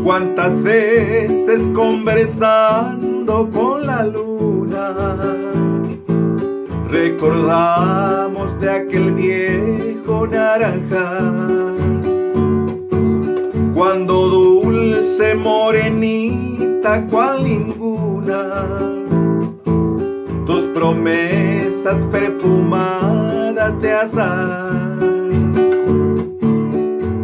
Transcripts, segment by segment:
Cuántas veces conversando con la luna recordamos de aquel viejo naranjal, cuando dulce morenita cual ninguna, tus promesas perfumadas de azahar.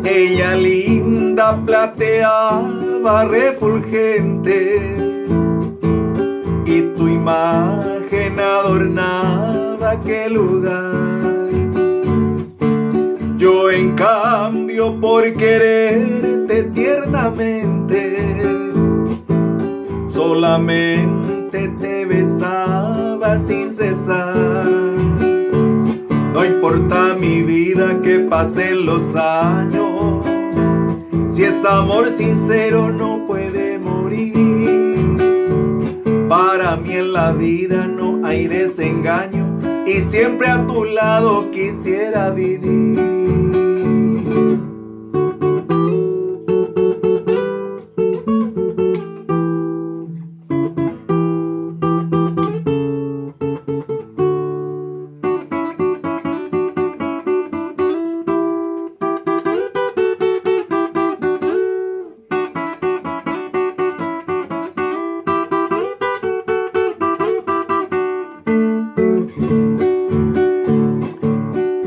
Ella linda plateaba refulgente y tu imagen adornaba aquel lugar. Yo en cambio por quererte tiernamente solamente te besaba sin cesar. No importa mi vida que pasen los años, si es amor sincero no puede morir. Para mí en la vida no hay desengaño y siempre a tu lado quisiera vivir.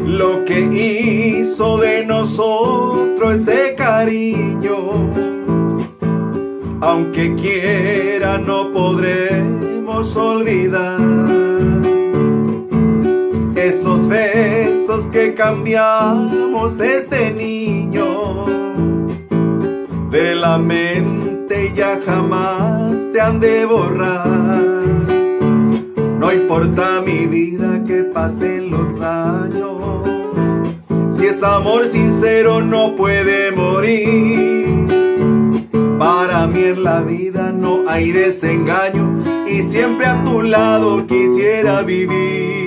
Lo que hizo de nosotros ese cariño, aunque quiera no podremos olvidar. Esos besos que cambiamos desde niño, de la mente ya jamás se han de borrar. No importa mi vida que pasen los años, si es amor sincero no puede morir. Para mí en la vida no hay desengaño y siempre a tu lado quisiera vivir.